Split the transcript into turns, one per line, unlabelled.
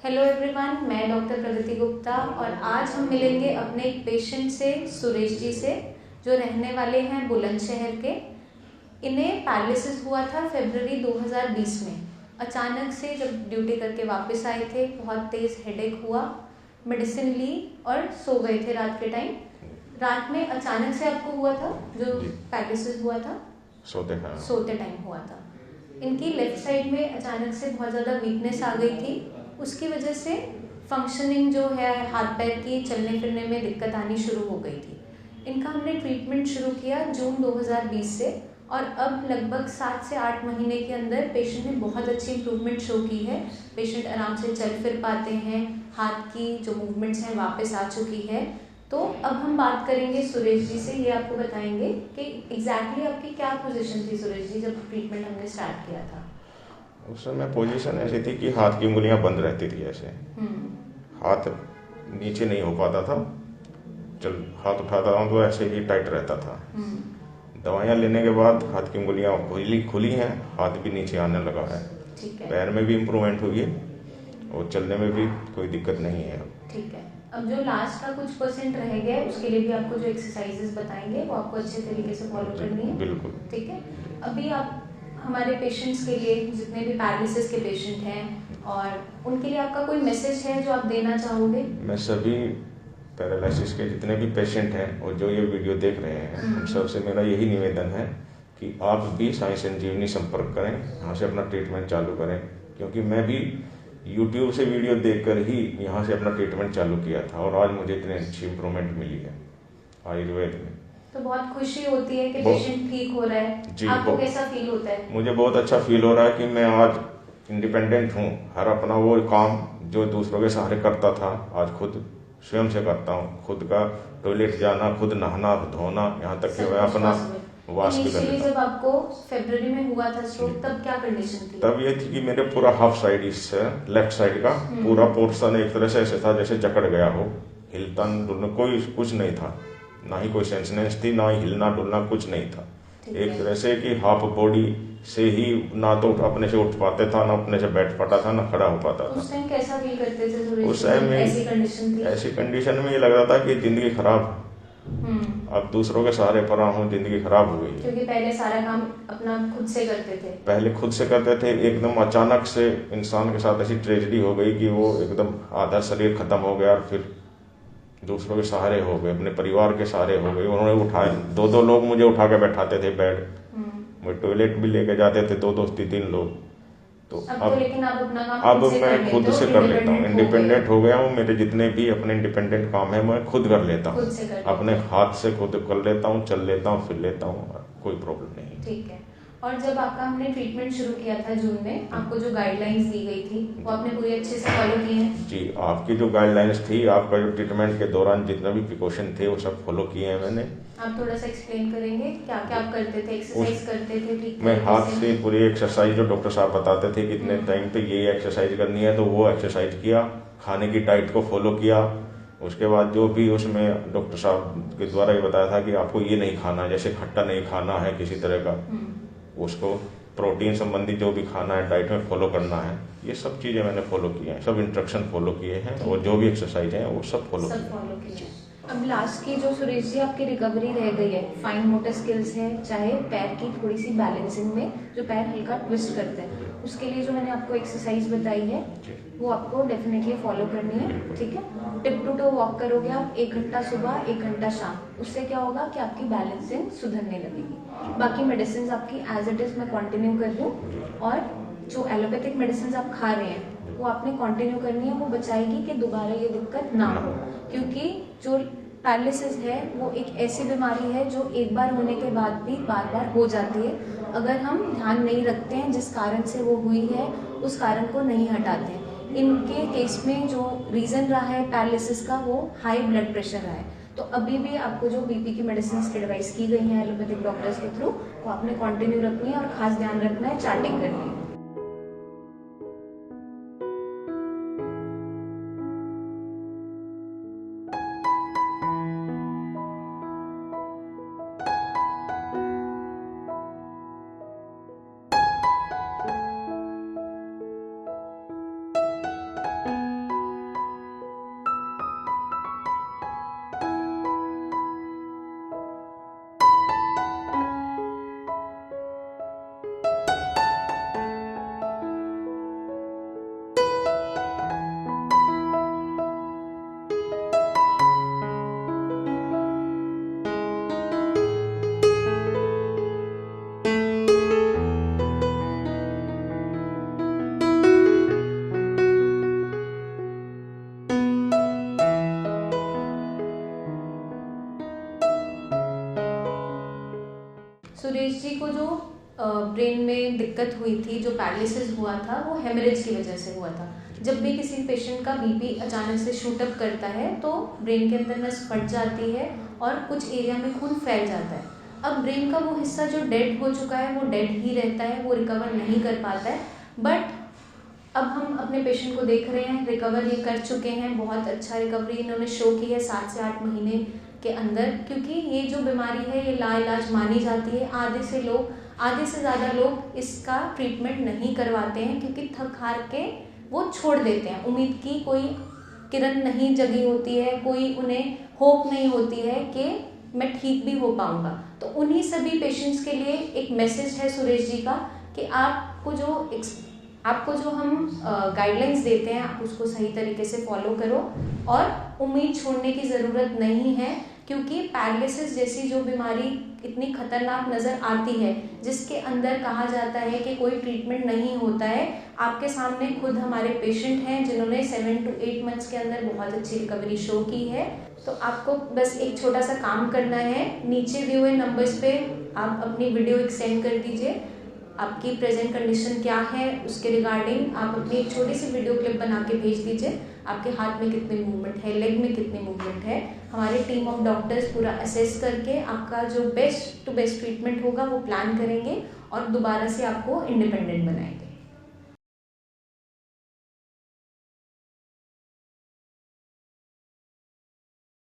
Hello everyone, मैं doctor प्रगति गुप्ता और आज हम मिलेंगे अपने एक पेशेंट से, सुरेश जी से, जो रहने वाले हैं बुलंदशहर के। इन्हें पैरालिसिस हुआ था फरवरी 2020 में। अचानक से जब ड्यूटी करके वापस आए थे, बहुत तेज़ हेडेक हुआ, मेडिसिन ली और सो गए थे रात के टाइम। रात में अचानक से आपको हुआ था जो पैरालिसिस हुआ था, सोते टाइम हुआ था। इनकी लेफ़्ट साइड में अचानक से बहुत ज़्यादा वीकनेस आ गई थी। उसकी वजह से फंक्शनिंग जो है हाथ पैर की, चलने फिरने में दिक्कत आनी शुरू हो गई थी। इनका हमने ट्रीटमेंट शुरू किया जून 2020 से और अब लगभग 7 से 8 महीने के अंदर पेशेंट ने बहुत अच्छी इम्प्रूवमेंट शो की है। पेशेंट आराम से चल फिर पाते हैं, हाथ की जो मूवमेंट्स हैं वापस आ चुकी है। तो अब हम बात करेंगे सुरेश जी से, ये आपको बताएंगे कि एग्जैक्टली आपकी क्या पोजीशन थी सुरेश जी जब ट्रीटमेंट हमने स्टार्ट किया था।
उस समय पोजीशन ऐसी थी कि हाथ की उंगलियां बंद रहती थी, ऐसे हाथ नीचे नहीं हो पाता था। चल हाथ उठाता हूँ तो ऐसे ही टाइट रहता था। दवाइयाँ लेने के बाद हाथ की उंगलियां खुली हैं, हाथ भी नीचे आने लगा है। पैर में भी इम्प्रूवमेंट हुई है और चलने में भी कोई दिक्कत नहीं है।
ठीक है, अब जो लास्ट का कुछ परसेंट रह गया उसके लिए भी आपको जो एक्सरसाइजेस बताएंगे वो आपको अच्छे तरीके से फॉलो करनी है।
बिल्कुल।
ठीक है, अभी आप हमारे पेशेंट्स के लिए, जितने भी पैरालिसिस के पेशेंट हैं और उनके लिए आपका कोई मैसेज है जो आप देना चाहोगे?
मैं सभी पैरालिसिस के जितने भी पेशेंट हैं और जो ये वीडियो देख रहे हैं, उन सबसे मेरा यही निवेदन है कि आप भी साई संजीवनी संपर्क करें, यहाँ से अपना ट्रीटमेंट चालू करें। क्योंकि मैं भी यूट्यूब से वीडियो देखकर ही यहाँ से अपना ट्रीटमेंट चालू किया था और आज मुझे इतनी अच्छी इम्प्रूवमेंट मिली है आयुर्वेद में।
तो बहुत खुशी होती है कि पेशेंट ठीक हो रहा है।
जी,
आपको कैसा फील होता है?
मुझे बहुत अच्छा फील हो रहा है कि मैं आज इंडिपेंडेंट हूँ। हर अपना वो काम जो दूसरों के सहारे करता था, आज खुद स्वयं से करता हूँ। खुद का टॉयलेट जाना, खुद नहाना धोना, यहाँ तक कि मैं अपना वाश भी कर लेता हूँ।
जब आपको फरवरी में हुआ था स्ट्रोक, तब क्या कंडीशन थी?
तब ये थी कि मेरे पूरा हाफ साइड, इस लेफ्ट साइड का पूरा पोर्शन एक तरह से ऐसे था जैसे जकड़ गया हो। हिलता डुलना कोई कुछ नहीं था, ना ही कोई सेंसनेस थी, ना ही हिलना डुलना कुछ नहीं था। एक तरह से कि हाफ बॉडी से ही ना तो अपने से उठ पाते था, ना अपने से बैठ पाता था, ना खड़ा हो पाता था।
उस टाइम कैसा फील करते थे?
उस टाइम में ऐसी कंडीशन में ये लग रहा था कि जिंदगी खराब, अब दूसरों के सहारे पर हूँ, जिंदगी खराब हो गई।
क्योंकि पहले सारा काम अपना खुद से करते थे।
पहले खुद से करते थे, एकदम अचानक से इंसान के साथ ऐसी ट्रेजेडी हो गई कि वो एकदम आधा शरीर खत्म हो गया और फिर दूसरों के सहारे हो गए, अपने परिवार के सहारे हो गए। उन्होंने उठाए, दो लोग मुझे उठा के बैठाते थे बेड, मुझे टॉयलेट भी लेके जाते थे, दो तीन लोग। तो
लेकिन
अब मैं खुद से कर लेता हूँ, इंडिपेंडेंट हो गया हूँ। मेरे जितने भी अपने इंडिपेंडेंट काम है मैं खुद कर लेता हूँ, अपने हाथ से खुद कर लेता हूँ, चल लेता हूँ, फिर लेता हूँ, कोई प्रॉब्लम नहीं।
ठीक है, और जब आपका हमने ट्रीटमेंट शुरू किया था जून में, आपको जो गाइडलाइंस दी गई थी वो आपने पूरी अच्छे से फॉलो की है?
जी, आपकी जो गाइडलाइंस थी, आपका जो ट्रीटमेंट के दौरान जितना भी प्रिकॉशन थे वो सब फॉलो किए हैं मैंने।
आप थोड़ा सा एक्सप्लेन करेंगे क्या क्या आप करते थे? एक्सरसाइज करते थे? ठीक,
मैं हाथ से पूरी एक्सरसाइज जो डॉक्टर साहब बताते थे कितने टाइम पे ये एक्सरसाइज करनी है, तो वो एक्सरसाइज किया। खाने की डाइट को फॉलो किया। उसके बाद जो भी उसमें डॉक्टर साहब के द्वारा ये बताया था कि आपको ये नहीं खाना, जैसे खट्टा नहीं खाना है किसी तरह का, उसको प्रोटीन संबंधी जो भी खाना है डाइट में फॉलो करना है, ये सब चीज़ें मैंने फॉलो की हैं, सब इंस्ट्रक्शन फॉलो किए हैं और जो भी एक्सरसाइज है वो सब फॉलो किए हैं।
अब लास्ट की जो सुरेश जी आपकी रिकवरी रह गई है, फाइन मोटर स्किल्स है, चाहे पैर की थोड़ी सी बैलेंसिंग में जो पैर हल्का ट्विस्ट करते हैं, उसके लिए जो मैंने आपको एक्सरसाइज बताई है वो आपको डेफिनेटली फॉलो करनी है। ठीक है, टिप टू टो वॉक करोगे आप 1 घंटा सुबह 1 घंटा शाम, उससे क्या होगा कि आपकी बैलेंसिंग सुधरने लगेगी। बाकी मेडिसिन आपकी एज इट इज़ मैं कंटिन्यू कर रही हूँ और जो एलोपैथिक मेडिसिन आप खा रहे हैं वो आपने कंटिन्यू करनी है, वो बचाएगी कि दोबारा ये दिक्कत ना हो। क्योंकि जो पैरालिसिस है वो एक ऐसी बीमारी है जो एक बार होने के बाद भी बार बार हो जाती है। अगर हम ध्यान नहीं रखते हैं जिस कारण से वो हुई है, उस कारण को नहीं हटाते हैं। इनके केस में जो रीज़न रहा है पैरालिसिस का वो हाई ब्लड प्रेशर रहा है। तो अभी भी आपको जो बीपी की मेडिसिन एडवाइस की गई हैं एलोपैथिक डॉक्टर्स के थ्रू, वो आपने कंटिन्यू रखनी है और ख़ास ध्यान रखना है, चार्टिंग करनी है। सुरेश जी को जो ब्रेन में दिक्कत हुई थी, जो पैरालिसिस हुआ था, वो हेमरेज की वजह से हुआ था। जब भी किसी पेशेंट का बीपी अचानक से शूट अप करता है तो ब्रेन के अंदर नस फट जाती है और कुछ एरिया में खून फैल जाता है। अब ब्रेन का वो हिस्सा जो डेड हो चुका है वो डेड ही रहता है, वो रिकवर नहीं कर पाता है। बट अब हम अपने पेशेंट को देख रहे हैं, रिकवर ये कर चुके हैं, बहुत अच्छा रिकवरी इन्होंने शो की है 7 से 8 महीने के अंदर। क्योंकि ये जो बीमारी है ये लाइलाज मानी जाती है। आधे से ज़्यादा लोग इसका ट्रीटमेंट नहीं करवाते हैं क्योंकि थक हार के वो छोड़ देते हैं। उम्मीद की कोई किरण नहीं जगी होती है, कोई उन्हें होप नहीं होती है कि मैं ठीक भी हो पाऊँगा। तो उन्हीं सभी पेशेंट्स के लिए एक मैसेज है सुरेश जी का कि आपको जो हम गाइडलाइंस देते हैं आप उसको सही तरीके से फॉलो करो और उम्मीद छोड़ने की ज़रूरत नहीं है। क्योंकि पैरालिसिस जैसी जो बीमारी इतनी खतरनाक नज़र आती है, जिसके अंदर कहा जाता है कि कोई ट्रीटमेंट नहीं होता है, आपके सामने खुद हमारे पेशेंट हैं जिन्होंने 7 to 8 मंथ्स के अंदर बहुत अच्छी रिकवरी शो की है। तो आपको बस एक छोटा सा काम करना है, नीचे दिए हुए नंबर्स पे आप अपनी वीडियो एक सेंड कर दीजिए। आपकी प्रेजेंट कंडीशन क्या है उसके रिगार्डिंग आप अपनी एक छोटी सी वीडियो क्लिप बना के भेज दीजिए। आपके हाथ में कितने मूवमेंट है, लेग में कितने मूवमेंट है। हमारी टीम ऑफ डॉक्टर्स पूरा असेस करके आपका जो बेस्ट टू बेस्ट ट्रीटमेंट होगा वो प्लान करेंगे और दोबारा से आपको इंडिपेंडेंट बनाएंगे।